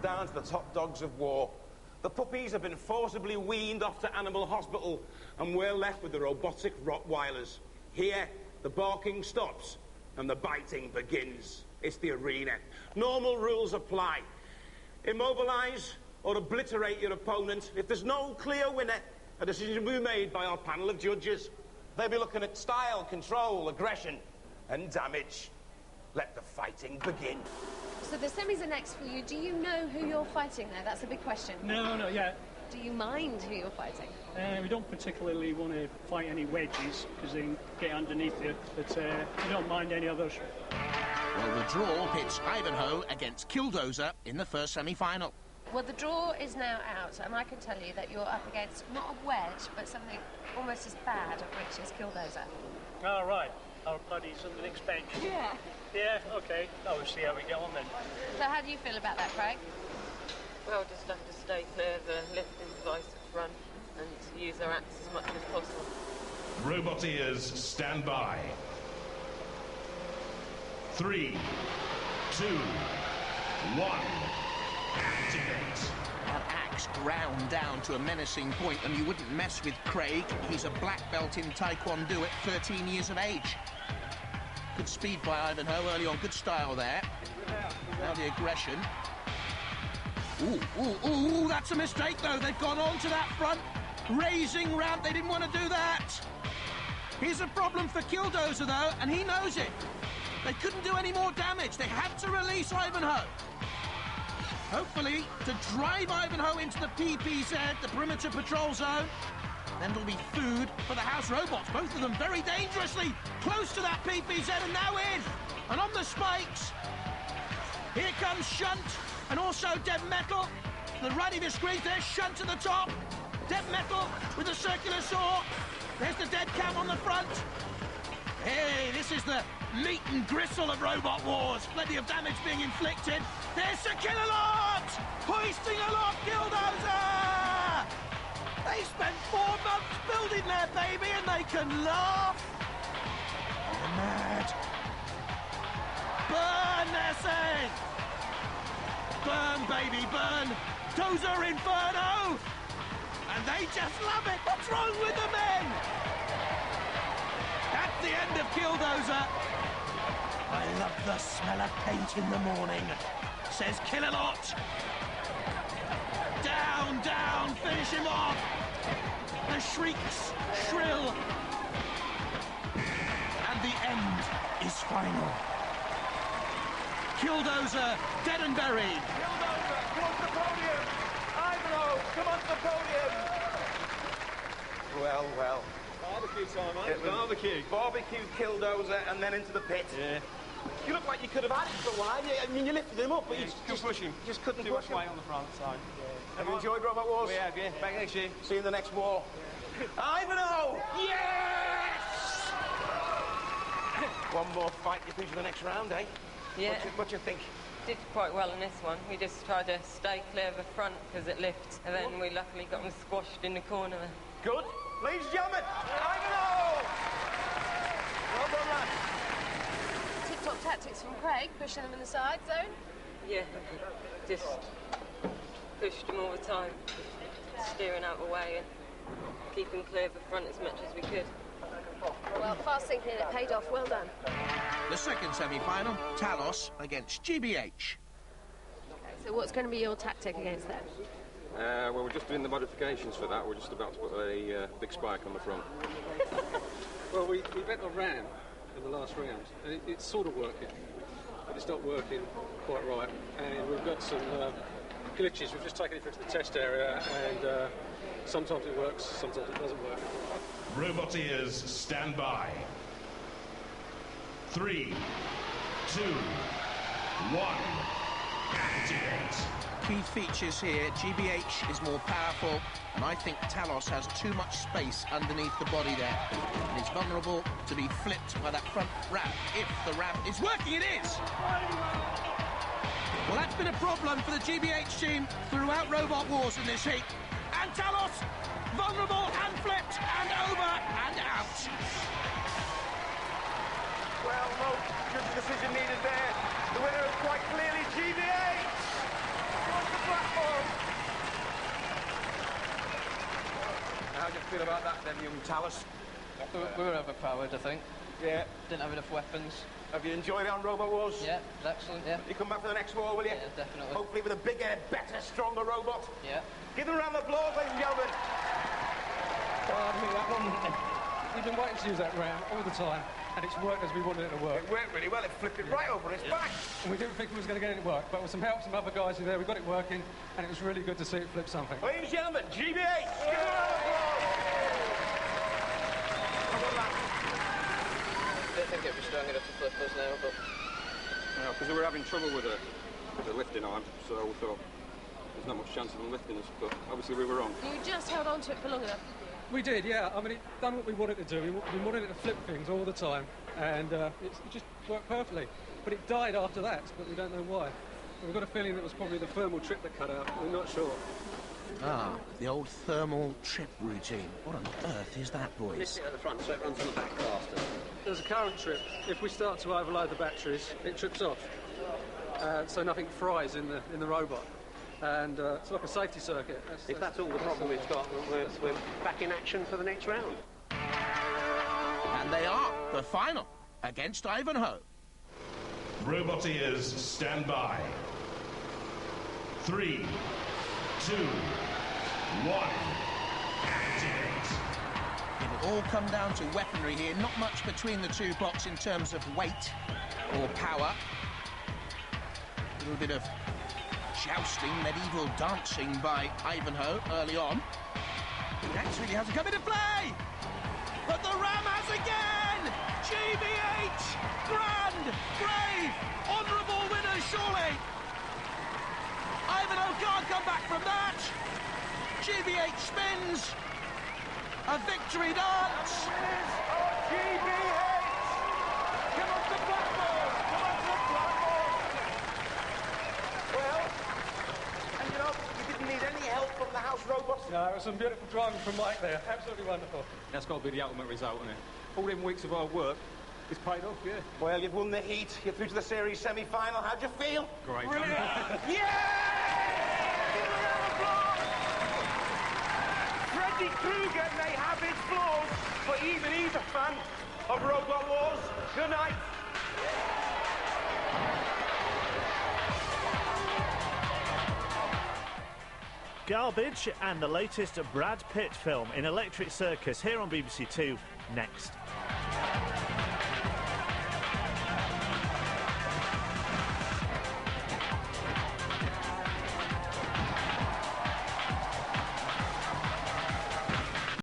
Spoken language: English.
down to the top dogs of war. The puppies have been forcibly weaned off to animal hospital, and we're left with the robotic Rottweilers. Here, the barking stops and the biting begins. It's the arena. Normal rules apply. Immobilise or obliterate your opponent. If there's no clear winner, a decision will be made by our panel of judges. They'll be looking at style, control, aggression, and damage. Let the fighting begin. So the semis are next for you. Do you know who you're fighting there? That's a big question. No, not yet. Do you mind who you're fighting? We don't particularly want to fight any wedges because they can get underneath you, but we don't mind any others. Well, the draw pits Ivanhoe against Dozer in the first semi-final. Well, the draw is now out, and I can tell you that you're up against not a wedge, but something almost as bad, which is Dozer. All right. Our buddies on the next bench. Yeah. Yeah, OK. I'll see how we get on then. So how do you feel about that, Craig? Well, just have to stay clear of the lifting device at front and use our axe as much as possible. Roboteers, stand by. 3, 2, 1, activate. That axe ground down to a menacing point, and you wouldn't mess with Craig. He's a black belt in Taekwondo at 13 years of age. Good speed by Ivanhoe early on, good style there. Now the aggression. Ooh, that's a mistake though. They've gone on to that front raising ramp. They didn't want to do that. Here's a problem for Dozer though, and he knows it. They couldn't do any more damage. They had to release Ivanhoe. Hopefully, to drive Ivanhoe into the PPZ, the perimeter patrol zone. Then it'll be food for the house robots. Both of them very dangerously close to that PPZ and now in. And on the spikes, here comes Shunt and also Dead Metal. To the right of your screen, there's Shunt at the top. Dead Metal with the circular saw. There's the Dead Cam on the front. Hey, this is the meat and gristle of Robot Wars. Plenty of damage being inflicted. There's Sir Killalot! Hoisting aloft Dozer! They spent 4 months building their baby and they can laugh. They're mad. Burn, they're saying. Burn, baby, burn. Dozer Inferno! And they just love it. What's wrong with the men? That's the end of Dozer. I love the smell of paint in the morning, says Killalot. Down, down, finish him off. The shrieks shrill. And the end is final. Dozer, dead and buried. Dozer, come on to the podium. Ivanhoe, come on to the podium. Well, well. Barbecue time, mate. It was barbecue. Barbecue, Dozer, and then into the pit. Yeah. You look like you could have had it for a while. I mean, you lifted him up, but you just push him. Just couldn't Too push much him. weight on the front side. Have you enjoyed Robot Wars? We have, yeah. Back next year. See you in the next war. Ivanhoe! Yes! One more fight, you think, for the next round, eh? Yeah. What do you think? Did quite well in this one. We just tried to stay clear of the front because it lifts, and then we luckily got them squashed in the corner. Good. Ladies and gentlemen, Ivanhoe! Well done, lads. Tip-top tactics from Craig, pushing them in the side zone. Yeah, just pushed them all the time, steering out the way and keeping clear of the front as much as we could. Well, fast thinking, it paid off. Well done. The second semi-final, Talos against GBH. So what's going to be your tactic against them? Well, we're just doing the modifications for that. We're just about to put a big spike on the front. Well, we bet the RAM in the last round, and it's sort of working, but it's not working quite right. And we've got some glitches. We've just taken it into the test area, and sometimes it works, sometimes it doesn't work. Roboteers, stand by. 3, 2, 1, activate. Key features here, GBH is more powerful, and I think Talos has too much space underneath the body there. And he's vulnerable to be flipped by that front ramp. If the ramp is working, it is! Well, that's been a problem for the GBH team throughout Robot Wars in this heat. And Talos, vulnerable and flipped and over and out. Well, no judge decision needed there. The winner is quite clearly GBH. feel about that then, young Talos? We were overpowered, I think. Yeah. Didn't have enough weapons. Have you enjoyed it on RWars? Yeah, it was excellent, yeah. You come back for the next war, will you? Yeah, definitely. Hopefully with a bigger, better, stronger robot. Yeah. Give them a round of applause, ladies and gentlemen. Well, I mean, that one, we've been waiting to use that ram all the time, and it's worked as we wanted it to work. It worked really well. It flipped it right over its back. And we didn't think we was going to get it to work, but with some help from other guys in there, we got it working, and it was really good to see it flip something. Ladies and gentlemen, GBH, give them a round of applause. I don't think it was strong enough to flip us now, but... Yeah, because we were having trouble with the lifting arm, so we thought there's not much chance of them lifting us, but obviously we were wrong. You just held on to it for long enough. We did, yeah. I mean, it done what we wanted to do. We wanted it to flip things all the time, and it just worked perfectly. But it died after that, but we don't know why. We've got a feeling it was probably the thermal trip that cut out. We're not sure. Ah, the old thermal trip routine. What on earth is that, boys? Lift it at the front so it runs on the back faster. There's a current trip. If we start to overload the batteries, it trips off. So nothing fries in the robot. And it's like a safety circuit. If that's all the problem it's got, we're back in action for the next round. And they are the final against Ivanhoe. Roboteers, stand by. 3, 2, 1, activate. It'll all come down to weaponry here. Not much between the two blocks in terms of weight or power. A little bit of jousting, medieval dancing by Ivanhoe early on. It actually hasn't come into play! But the ram has again! GBH! Grand, brave, honourable winner, surely! Ivanhoe can't come back from that! GBH spins! A victory dance! GBH! Come on to Blackboard! Come on to Blackboard! Well, and you know, you didn't need any help from the house robots. No, it was some beautiful driving from Mike there. Absolutely wonderful. That's got to be the ultimate result, isn't it? All them weeks of hard work, it's paid off, yeah. Well, you've won the heat. You're through to the series semi-final. How'd you feel? Great. Brilliant. Yeah! Give a round of applause. Freddy Krueger may have his flaws, but even he's a fan of Robot Wars. Good night. Garbage and the latest Brad Pitt film in Electric Circus here on BBC Two next.